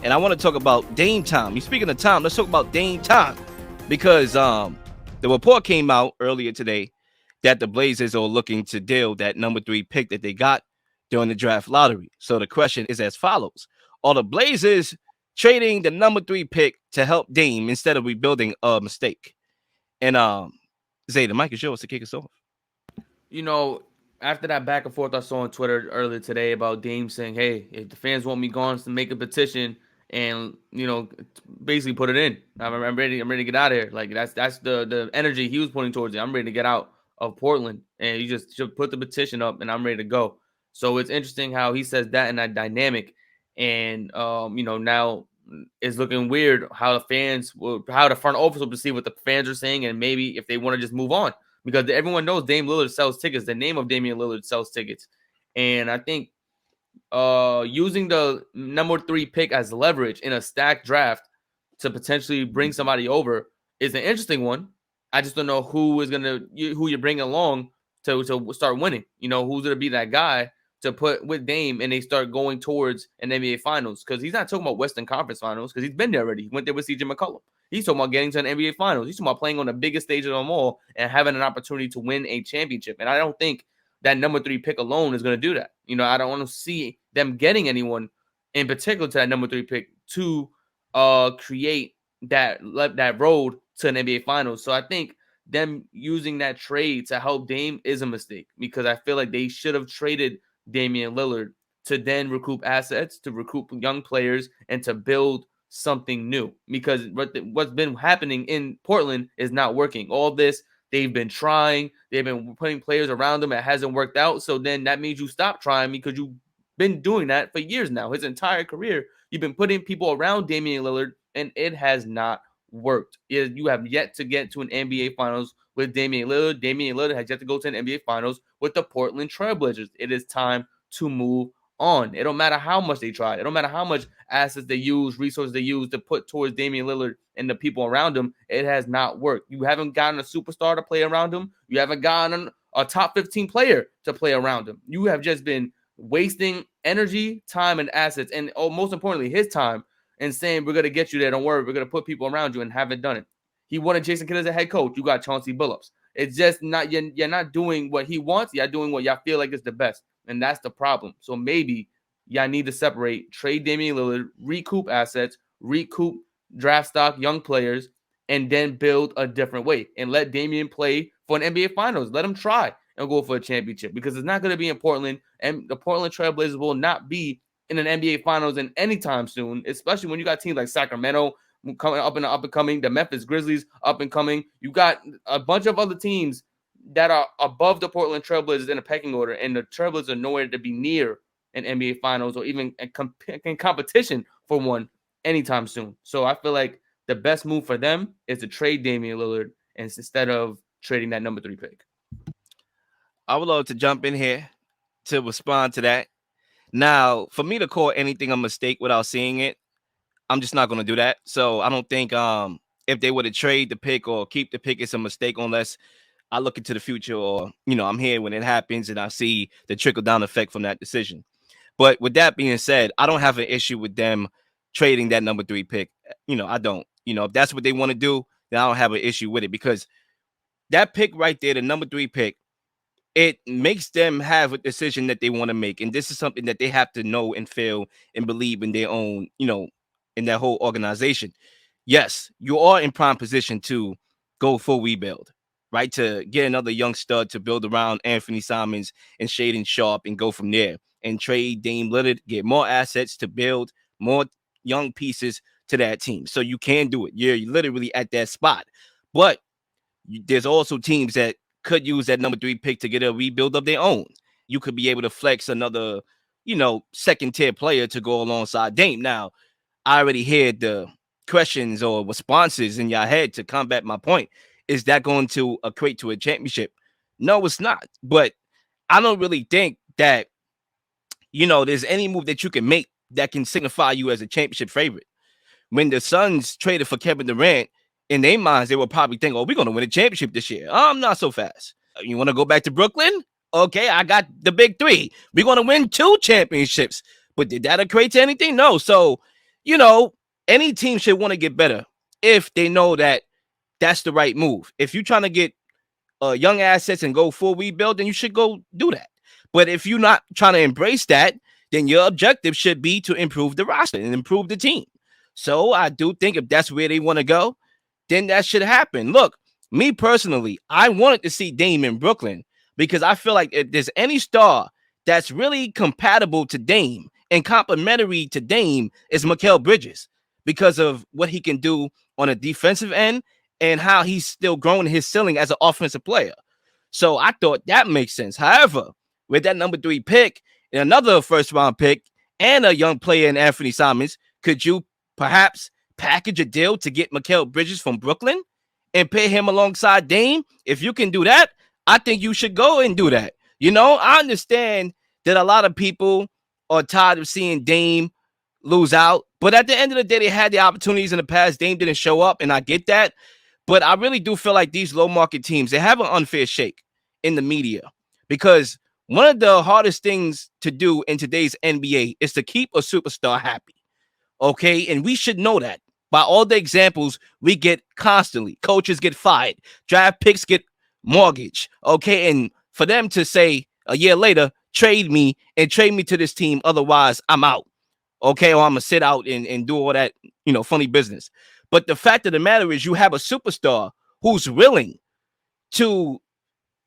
And I want to talk about Dame time. You speaking of time, let's talk about Dame time. Because the report came out earlier today that the Blazers are looking to deal that number 3 pick that they got during the draft lottery. So the question is as follows. Are the Blazers trading the number 3 pick to help Dame instead of rebuilding a mistake? And Zay, the mic is yours to kick us off. After that back and forth I saw on Twitter earlier today about Dame saying, "Hey, if the fans want me gone, to make a petition and basically put it in. I'm ready. I'm ready to get out of here. Like that's the energy he was putting towards it. I'm ready to get out of Portland, and you just should put the petition up, and I'm ready to go. So it's interesting how he says that in that dynamic, and now it's looking weird how the front office will perceive what the fans are saying, and maybe if they want to just move on because everyone knows Dame Lillard sells tickets. The name of Damian Lillard sells tickets. And I think using the number 3 pick as leverage in a stacked draft to potentially bring somebody over is an interesting one. I just don't know who you're bringing along to start winning. Who's gonna be that guy to put with Dame and they start going towards an NBA Finals, because he's not talking about Western Conference Finals because he's been there already. He went there with CJ McCollum. He's talking about getting to an NBA Finals. He's talking about playing on the biggest stage of them all and having an opportunity to win a championship. And I don't think that number 3 pick alone is going to do that. I don't want to see them getting anyone in particular to that number 3 pick to create that road to an NBA Finals. So I think them using that trade to help Dame is a mistake, because I feel like they should have traded Damian Lillard to then recoup assets, to recoup young players, and to build something new, because what's been happening in Portland is not working. All this, they've been trying, they've been putting players around them, it hasn't worked out. So then that means you stop trying, because you've been doing that for years now. His entire career, you've been putting people around Damian Lillard, and it has not worked. You have yet to get to an NBA Finals with Damian Lillard. Damian Lillard has yet to go to an NBA Finals with the Portland Trailblazers. It is time to move on. It don't matter how much they try. It don't matter how much assets they use, resources they use to put towards Damian Lillard and the people around him. It has not worked. You haven't gotten a superstar to play around him. You haven't gotten a top 15 player to play around him. You have just been wasting energy, time, and assets, and most importantly, his time, and saying, we're going to get you there. Don't worry. We're going to put people around you, and haven't done it. He wanted Jason Kidd as a head coach. You got Chauncey Billups. It's just not, you're not doing what he wants. You're doing what y'all feel like is the best. And that's the problem. So maybe y'all need to separate, trade Damian Lillard, recoup assets, recoup draft stock, young players, and then build a different way. And let Damian play for an NBA Finals. Let him try and go for a championship, because it's not going to be in Portland. And the Portland Trailblazers will not be in an NBA Finals in anytime soon, especially when you got teams like Sacramento coming up and coming, the Memphis Grizzlies up and coming. You got a bunch of other teams that are above the Portland Trailblazers in the pecking order, and the Trailblazers are nowhere to be near an NBA Finals or even in competition for one anytime soon. So I feel like the best move for them is to trade Damian Lillard instead of trading that number 3 pick. I would love to jump in here to respond to that. Now, for me to call anything a mistake without seeing it, I'm just not going to do that. So I don't think if they were to trade the pick or keep the pick, it's a mistake unless I look into the future, or, I'm here when it happens and I see the trickle-down effect from that decision. But with that being said, I don't have an issue with them trading that number 3 pick. I don't. If that's what they want to do, then I don't have an issue with it, because that pick right there, the number 3 pick, it makes them have a decision that they want to make. And this is something that they have to know and feel and believe in their own, in their whole organization. Yes, you are in prime position to go full rebuild, right? To get another young stud to build around Anthony Simons and Shaedon Sharp and go from there, and trade Dame Lillard, get more assets to build more young pieces to that team. So you can do it. You're literally at that spot. But there's also teams that could use that number 3 pick to get a rebuild of their own. You could be able to flex another, second tier player to go alongside Dame. Now, I already heard the questions or responses in your head to combat my point. Is that going to equate to a championship? No, it's not. But I don't really think that, there's any move that you can make that can signify you as a championship favorite. When the Suns traded for Kevin Durant, in their minds, they will probably think, we're going to win a championship this year. Not so fast. You want to go back to Brooklyn? Okay, I got the big 3. We're going to win 2 championships. But did that equate to anything? No. So you know, any team should want to get better if they know that that's the right move. If you're trying to get young assets and go full rebuild, then you should go do that. But if you're not trying to embrace that, then your objective should be to improve the roster and improve the team. So I do think if that's where they want to go, then that should happen. Look, me personally, I wanted to see Dame in Brooklyn because I feel like if there's any star that's really compatible to Dame and complementary to Dame is Mikal Bridges because of what he can do on a defensive end and how he's still growing his ceiling as an offensive player. So I thought that makes sense. However, with that number 3 pick and another first round pick and a young player in Anthony Simons, could you perhaps package a deal to get Mikal Bridges from Brooklyn and pay him alongside Dame? If you can do that, I think you should go and do that. You know, I understand that a lot of people are tired of seeing Dame lose out, but at the end of the day, they had the opportunities in the past. Dame didn't show up, and I get that. But I really do feel like these low market teams, they have an unfair shake in the media because one of the hardest things to do in today's NBA is to keep a superstar happy. Okay. And we should know that by all the examples we get constantly. Coaches get fired, draft picks get mortgaged. Okay. And for them to say a year later, trade me and trade me to this team. Otherwise, I'm out. Okay. Or I'm going to sit out and do all that, funny business. But the fact of the matter is, you have a superstar who's willing to,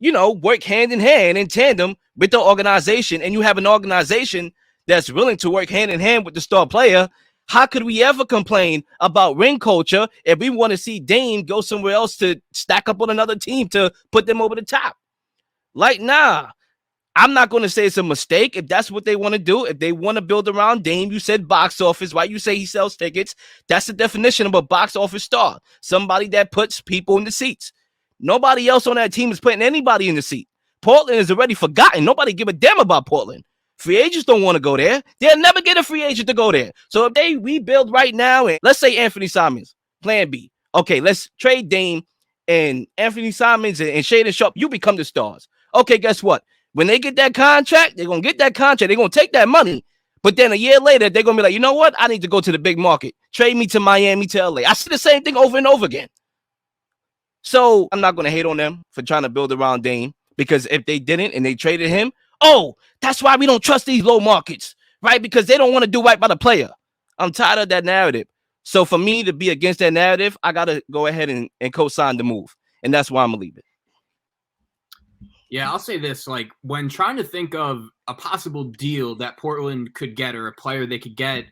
work hand in hand in tandem with the organization, and you have an organization that's willing to work hand in hand with the star player. How could we ever complain about ring culture if we want to see Dame go somewhere else to stack up on another team to put them over the top? Like, nah. I'm not going to say it's a mistake if that's what they want to do. If they want to build around Dame, you said box office, right? You say he sells tickets. That's the definition of a box office star. Somebody that puts people in the seats. Nobody else on that team is putting anybody in the seat. Portland is already forgotten. Nobody give a damn about Portland. Free agents don't want to go there. They'll never get a free agent to go there. So if they rebuild right now, and let's say Anthony Simons, plan B. Okay, let's trade Dame and Anthony Simons and Shaden Sharp. You become the stars. Okay, guess what? When they get that contract, they're going to get that contract. They're going to take that money. But then a year later, they're going to be like, you know what? I need to go to the big market. Trade me to Miami, to LA. I see the same thing over and over again. So I'm not going to hate on them for trying to build around Dame, because if they didn't and they traded him, that's why we don't trust these low markets, right? Because they don't want to do right by the player. I'm tired of that narrative. So for me to be against that narrative, I got to go ahead and co-sign the move. And that's why I'm going to leave it. Yeah, I'll say this, like, when trying to think of a possible deal that Portland could get or a player they could get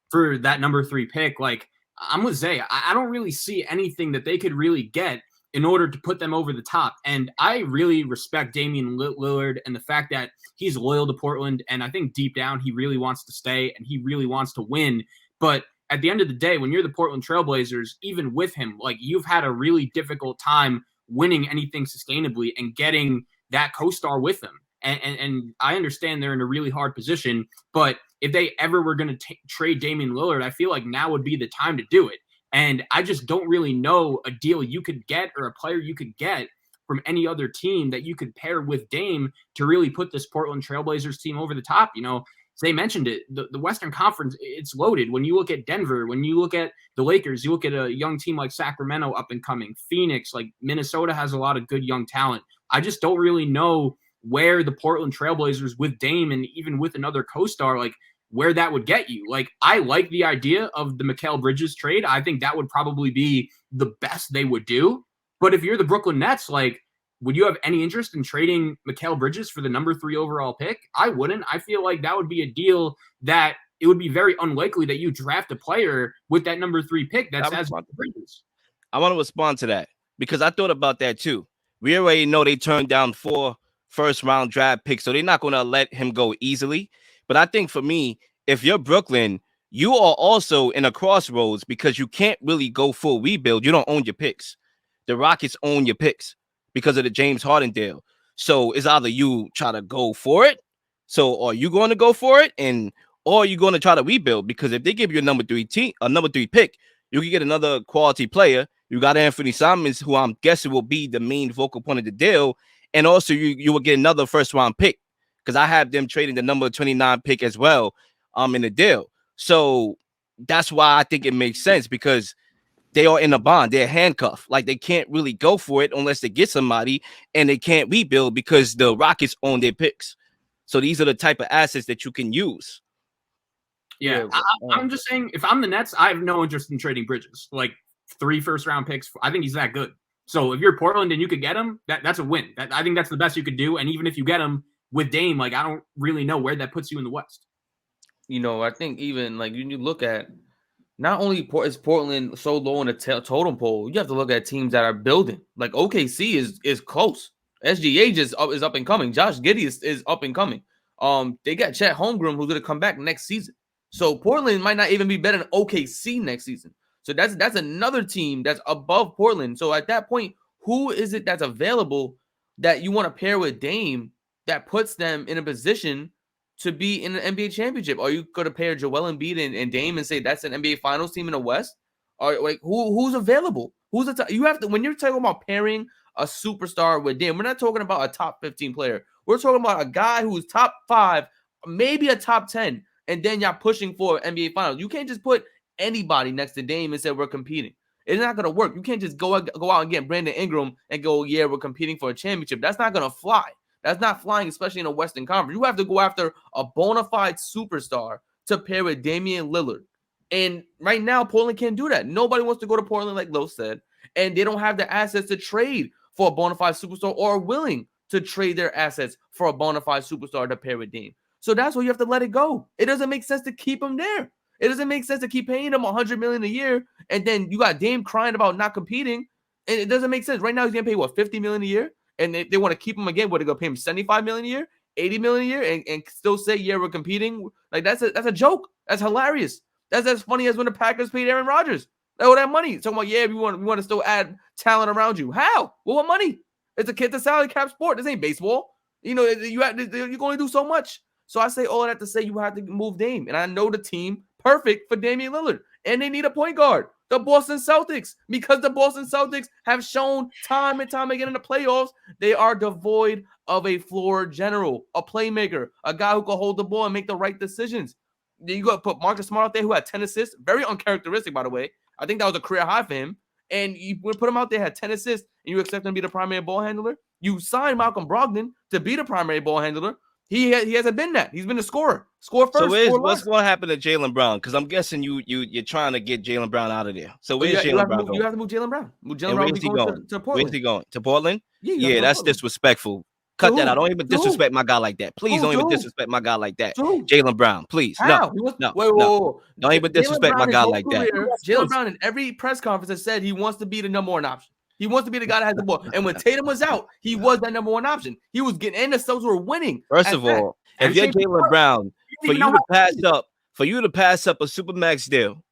for that number 3 pick, like, I'm with Zay. I don't really see anything that they could really get in order to put them over the top. And I really respect Damian Lillard and the fact that he's loyal to Portland. And I think deep down, he really wants to stay and he really wants to win. But at the end of the day, when you're the Portland Trailblazers, even with him, like, you've had a really difficult time winning anything sustainably and getting that co-star with them. And I understand they're in a really hard position, but if they ever were going to trade Damian Lillard, I feel like now would be the time to do it. And I just don't really know a deal you could get or a player you could get from any other team that you could pair with Dame to really put this Portland Trailblazers team over the top. You know, they mentioned it, the Western Conference, it's loaded. When you look at Denver, when you look at the Lakers, you look at a young team like Sacramento up and coming, Phoenix, like Minnesota has a lot of good young talent. I just don't really know where the Portland Trailblazers with Dame and even with another co-star, like, where that would get you. Like, I like the idea of the Mikal Bridges trade. I think that would probably be the best they would do. But if you're the Brooklyn Nets, like, would you have any interest in trading Mikal Bridges for the number 3 overall pick? I wouldn't. I feel like that would be a deal that it would be very unlikely that you draft a player with that number 3 pick that's as Bridges. I want to respond to that because I thought about that too. We already know they turned down 4 first-round draft picks, so they're not going to let him go easily. But I think for me, if you're Brooklyn, you are also in a crossroads because you can't really go full rebuild. You don't own your picks. The Rockets own your picks because of the James Harden deal. So it's either you try to go for it. So are you going to go for it, or are you going to try to rebuild? Because if they give you a number 3 pick, you can get another quality player. You got Anthony Simons, who I'm guessing will be the main focal point of the deal. And also you will get another first-round pick because I have them trading the number 29 pick as well in the deal. So that's why I think it makes sense, because they are in a bond. They're handcuffed. Like, they can't really go for it unless they get somebody, and they can't rebuild because the Rockets own their picks. So these are the type of assets that you can use. Yeah, I'm just saying, if I'm the Nets, I have no interest in trading Bridges. Like 3 first-round picks, I think he's that good. So if you're Portland and you could get him, that's a win. I think that's the best you could do. And even if you get him with Dame, like, I don't really know where that puts you in the West. I think even like you look at, not only is Portland so low on the totem pole, you have to look at teams that are building. Like OKC is close. SGA is up and coming. Josh Giddey is up and coming. They got Chet Holmgren, who's going to come back next season. So Portland might not even be better than OKC next season. So that's another team that's above Portland. So at that point, who is it that's available that you want to pair with Dame that puts them in a position to be in an NBA championship? Are you going to pair Joel Embiid and Dame and say that's an NBA Finals team in the West? Or like who's available? You have to, when you're talking about pairing a superstar with Dame, we're not talking about a top 15 player. We're talking about a guy who's top 5, maybe a top 10, and then you're pushing for NBA Finals. You can't just put anybody next to Dame and say we're competing. It's not going to work. You can't just go out and get Brandon Ingram and go, yeah, we're competing for a championship. That's not going to fly. That's not flying, especially in a Western Conference. You have to go after a bona fide superstar to pair with Damian Lillard. And right now, Portland can't do that. Nobody wants to go to Portland, like Lo said, and they don't have the assets to trade for a bona fide superstar, or are willing to trade their assets for a bona fide superstar to pair with Dame. So that's why you have to let it go. It doesn't make sense to keep him there. It doesn't make sense to keep paying him $100 million a year, and then you got Dame crying about not competing. And it doesn't make sense. Right now, he's getting paid $50 million a year, and they want to keep him again. What, they gonna pay him $75 million a year, $80 million a year, and still say, yeah, we're competing? Like, that's a joke. That's hilarious. That's as funny as when the Packers paid Aaron Rodgers all that money. Talking about, yeah, we want to still add talent around you. How? Well, what money? It's a salary cap sport. This ain't baseball. You can only do so much. So I say all of that to say you have to move Dame. And I know the team perfect for Damian Lillard. And they need a point guard. The Boston Celtics. Because the Boston Celtics have shown time and time again in the playoffs, they are devoid of a floor general, a playmaker, a guy who can hold the ball and make the right decisions. Then you got to put Marcus Smart out there, who had 10 assists. Very uncharacteristic, by the way. I think that was a career high for him. And you put him out there, had 10 assists, and you expect him to be the primary ball handler? You signed Malcolm Brogdon to be the primary ball handler. He hasn't been that. He's been a scorer. Score first. So what's going to happen to Jaylen Brown? Because I'm guessing you're trying to get Jaylen Brown out of there. So where's Jaylen Brown going? You have to move Jaylen Brown. Where's he going? To Portland. Where's he going? To Portland? Yeah, that's disrespectful. Cut that out. Don't even disrespect my guy like that. Please don't even disrespect my guy like that. Jaylen Brown, please. How? No. Don't even disrespect my guy like that. Jaylen Brown in every press conference has said he wants to be the number one option. He wants to be the guy that has the ball. And when Tatum was out, he was that number one option. He was getting, and the Celtics were winning. First of all, if you're Jaylen Brown, for you to pass up a Supermax deal,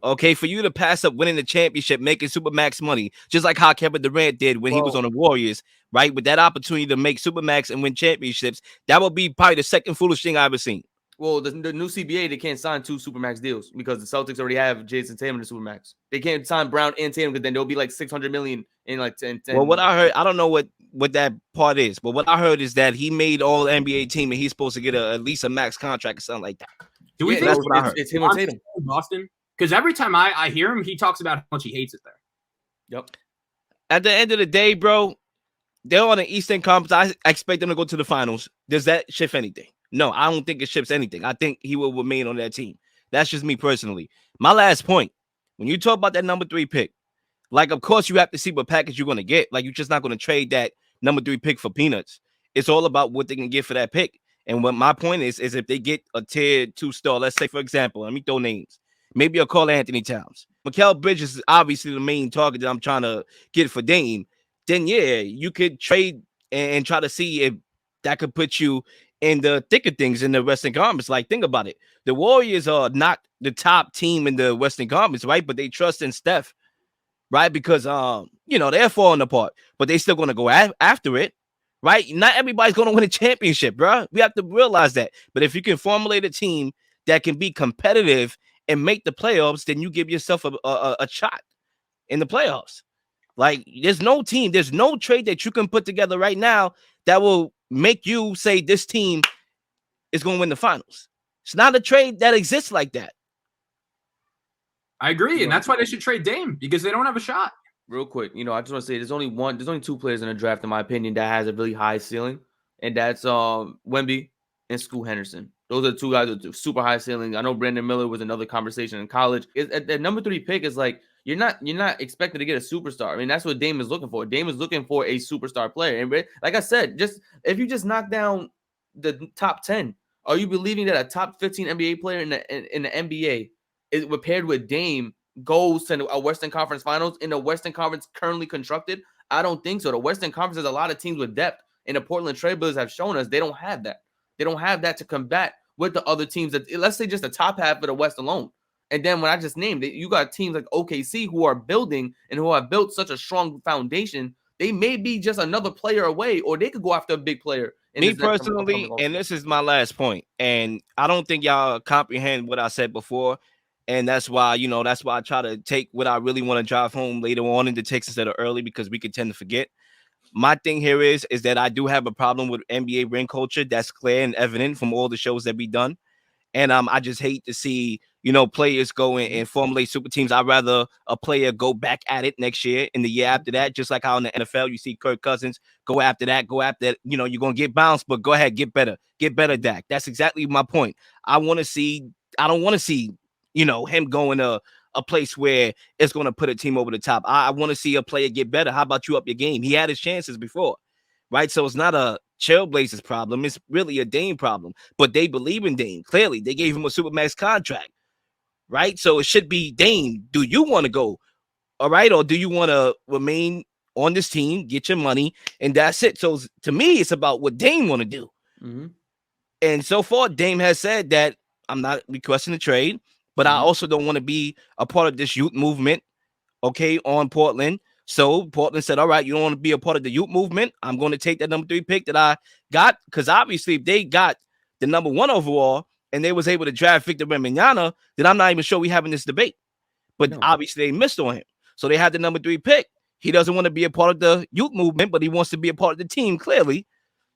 okay, for you to pass up winning the championship, making Supermax money, just like how Kevin Durant did when he was on the Warriors, right? With that opportunity to make Supermax and win championships, that would be probably the second foolish thing I've ever seen. Well, the new CBA, they can't sign 2 Supermax deals because the Celtics already have Jason Tatum in the Supermax. They can't sign Brown and Tatum because then there'll be like $600 million in like 10. Well, what I heard, I don't know what that part is, but what I heard is that he made all NBA team and he's supposed to get at least a max contract or something like that. Do we think that's what I heard? It's him and Tatum. Boston? Because every time I hear him, he talks about how much he hates it there. Yep. At the end of the day, bro, they're on the Eastern Conference. I expect them to go to the finals. Does that shift anything? No, I don't think it shifts anything. I think he will remain on that team. That's just me personally. My last point, when you talk about that number 3 pick, like, of course, you have to see what package you're going to get. Like, you're just not going to trade that number 3 pick for peanuts. It's all about what they can get for that pick. And what my point is if they get a tier 2 star, let's say, for example, let me throw names. Maybe I'll call Anthony Towns. Mikal Bridges is obviously the main target that I'm trying to get for Dame. Then, yeah, you could trade and try to see if that could put you in the thick of things in the Western Conference. Like, think about it. The Warriors are not the top team in the Western Conference, right? But they trust in Steph, right? Because, they're falling apart. But they still going to go after it, right? Not everybody's going to win a championship, bro. We have to realize that. But if you can formulate a team that can be competitive and make the playoffs, then you give yourself a shot in the playoffs. Like, there's no team, there's no trade that you can put together right now that will make you say this team is going to win the finals. It's not a trade that exists like that. I agree, and that's why they should trade Dame because they don't have a shot. Real quick, I just want to say there's only two players in the draft, in my opinion, that has a really high ceiling, and that's Wemby and Scoot Henderson. Those are the two guys with super high ceilings. I know Brandon Miller was another conversation in college. At number 3 pick is like you're not expected to get a superstar. I mean, that's what Dame is looking for. Dame is looking for a superstar player, and like I said, just if you just knock down the top 10, are you believing that a top 15 NBA player in the NBA is paired with Dame goes to a Western Conference Finals in the Western Conference currently constructed? I don't think so. The Western Conference has a lot of teams with depth, and the Portland Trailblazers have shown us they don't have that. They don't have that to combat with the other teams that, let's say, just the top half of the West alone. And then when I just named it, you got teams like OKC who are building and who have built such a strong foundation. They may be just another player away, or they could go after a big player. Me personally, and this is my last point, and I don't think y'all comprehend what I said before. And that's why, that's why I try to take what I really want to drive home later on into Texas instead of early, because we could tend to forget. My thing here is that I do have a problem with NBA ring culture. That's clear and evident from all the shows that we done. And I just hate to see, players go in and formulate super teams. I'd rather a player go back at it next year and the year after that, just like how in the NFL you see Kirk Cousins go after that. You're going to get bounced, but go ahead, get better, Dak. That's exactly my point. I don't want to see, him going to a place where it's going to put a team over the top. I want to see a player get better. How about you up your game? He had his chances before, right? So it's not a Trailblazers problem. It's really a Dame problem. But they believe in Dame. Clearly, they gave him a Supermax contract, right? So it should be Dame. Do you want to go, all right? Or do you want to remain on this team, get your money, and that's it? So to me, it's about what Dame want to do. Mm-hmm. And so far, Dame has said that I'm not requesting a trade, but I also don't want to be a part of this youth movement, okay, on Portland. So Portland said, all right, you don't want to be a part of the youth movement. I'm going to take that number 3 pick that I got, because obviously if they got the number 1 overall and they was able to draft Victor Wembanyama, then I'm not even sure we having this debate. But obviously they missed on him. So they had the number 3 pick. He doesn't want to be a part of the youth movement, but he wants to be a part of the team, clearly.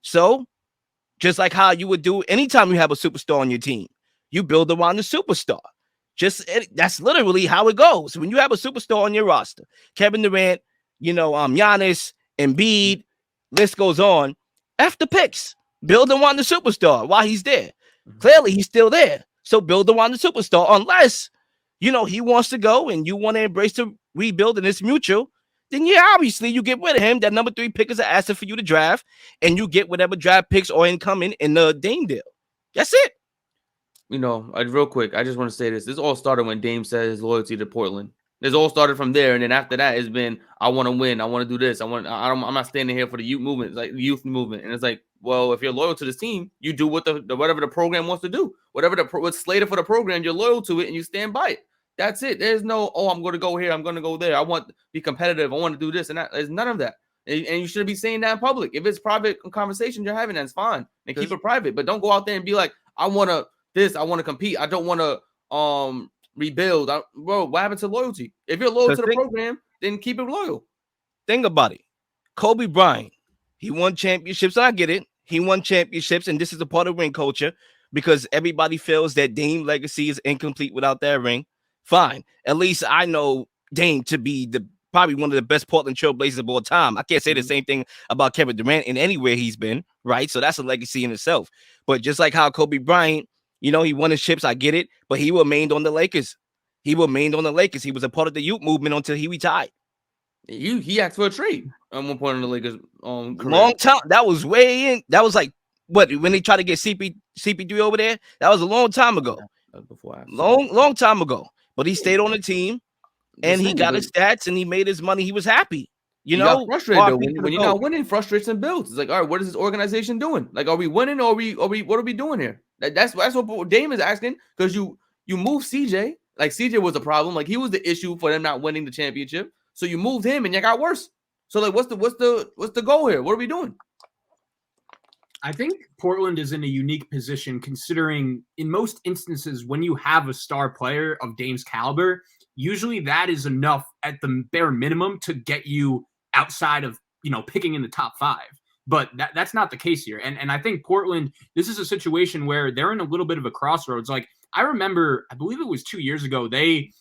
So just like how you would do anytime you have a superstar on your team, you build around the superstar. That's literally how it goes. When you have a superstar on your roster, Kevin Durant, Giannis, Embiid, list goes on. F the picks. Build around the superstar while he's there. Clearly, he's still there. So build around the superstar unless, he wants to go and you want to embrace the rebuild and it's mutual. Then, obviously, you get rid of him. That number 3 pick is an asset for you to draft, and you get whatever draft picks or income in the Dame deal. That's it. Real quick, I just want to say this. This all started when Dame said his loyalty to Portland. This all started from there, and then after that, it's been I want to win. I want to do this. I'm not standing here for the youth movement. It's like the youth movement, and it's like, well, if you're loyal to this team, you do what whatever the program wants to do. What's slated for the program, you're loyal to it, and you stand by it. That's it. There's no, I'm going to go here. I'm going to go there. I want to be competitive. I want to do this and that. There's none of that. And you shouldn't be saying that in public. If it's private conversation you're having, that's fine. And keep it private. But don't go out there and be like, I want to compete. I don't want to rebuild. Bro, what happened to loyalty? If you're loyal to the program, then keep it loyal. Think about it. Kobe Bryant, he won championships. I get it. He won championships, and this is a part of ring culture because everybody feels that Dame legacy is incomplete without that ring. Fine. At least I know Dame to be probably one of the best Portland Trailblazers of all time. I can't say the same thing about Kevin Durant in anywhere he's been, right? So that's a legacy in itself. But just like how Kobe Bryant, he won his chips, I get it, but he remained on the Lakers. He was a part of the youth movement until he retired. He asked for a trade at one point in the Lakers. Long time. That was way in. That was like what when they tried to get CP3 over there. That was a long time ago. Before long time ago. But he stayed on the team, and he got his stats, and he made his money. He was happy. You got frustrated though. When you're not winning, frustration builds. It's like, all right, what is this organization doing? Like, are we winning or what are we doing here? That's what Dame is asking, because you move CJ. Like, CJ was a problem. Like, he was the issue for them not winning the championship. So you moved him, and you got worse. So like, what's the goal here? What are we doing? I think Portland is in a unique position considering in most instances when you have a star player of Dame's caliber, usually that is enough at the bare minimum to get you outside of, picking in the top 5. But that's not the case here. And I think Portland, this is a situation where they're in a little bit of a crossroads. Like, I remember, I believe it was 2 years ago, they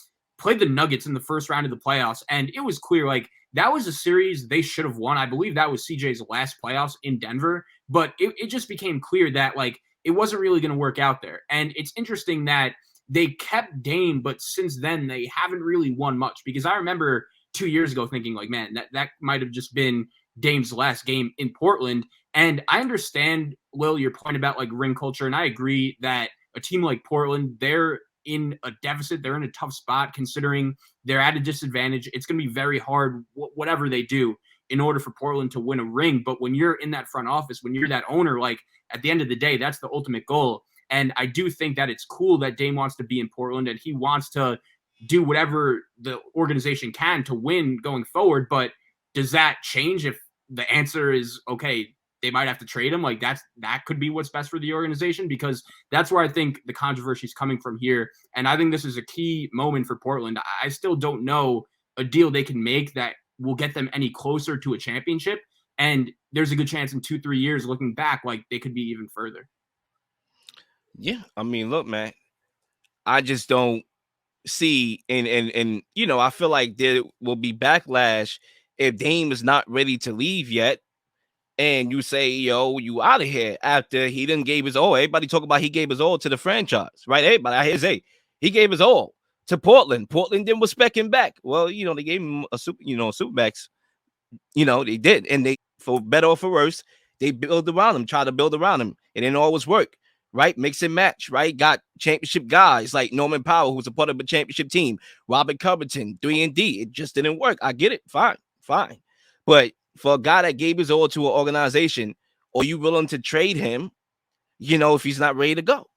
played the Nuggets in the first round of the playoffs, and it was clear, like, that was a series they should have won. I believe that was CJ's last playoffs in Denver, but it just became clear that, like, it wasn't really going to work out there. And it's interesting that they kept Dame, but since then they haven't really won much, because I remember 2 years ago thinking, like, man, that might have just been Dame's last game in Portland. And I understand, Lil, your point about, like, ring culture, and I agree that a team like Portland, they're in a deficit. They're in a tough spot considering they're at a disadvantage. It's going to be very hard, whatever they do, in order for Portland to win a ring. But when you're in that front office, when you're that owner, like, at the end of the day, that's the ultimate goal. And I do think that it's cool that Dame wants to be in Portland and he wants to do whatever the organization can to win going forward. But does that change if the answer is, okay, they might have to trade him? Like, that could be what's best for the organization, because that's where I think the controversy is coming from here. And I think this is a key moment for Portland. I still don't know a deal they can make that will get them any closer to a championship. And there's a good chance in 2-3 years, looking back, like, they could be even further. Yeah, I mean, look, man, I just don't see, and I feel like there will be backlash if Dame is not ready to leave yet. And you say, yo, you out of here after he done gave his all. Everybody talk about he gave his all to the franchise, right? Everybody I hear say he gave his all to Portland. Portland didn't respect him back. Well, they gave him a supermax. They did. And they, for better or for worse, they build around him, try to build around him. It didn't always work, right? Mix and match, right? Got championship guys like Norman Powell, who's a part of a championship team. Robert Covington, 3-and-D. It just didn't work. I get it. Fine. But for a guy that gave his all to an organization, are you willing to trade him, if he's not ready to go?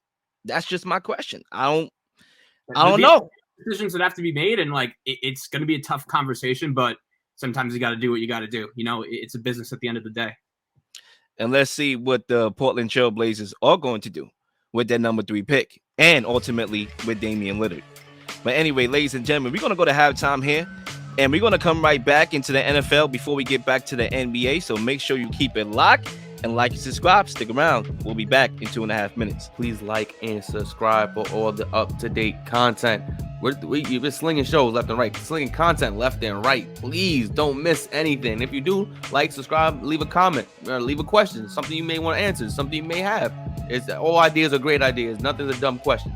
That's just my question. I don't know. Decisions that have to be made, and, like, it's going to be a tough conversation, but sometimes you got to do what you got to do. It's a business at the end of the day. And let's see what the Portland Trail Blazers are going to do with their number 3 pick and ultimately with Damian Lillard. But anyway, ladies and gentlemen, we're going to go to halftime here. And we're going to come right back into the NFL before we get back to the NBA. So make sure you keep it locked and like and subscribe. Stick around. We'll be back in 2.5 minutes. Please like and subscribe for all the up-to-date content. You've been slinging shows left and right, slinging content left and right. Please don't miss anything. If you do, like, subscribe, leave a comment, or leave a question, something you may want to answer, something you may have. All ideas are great ideas. Nothing's a dumb question.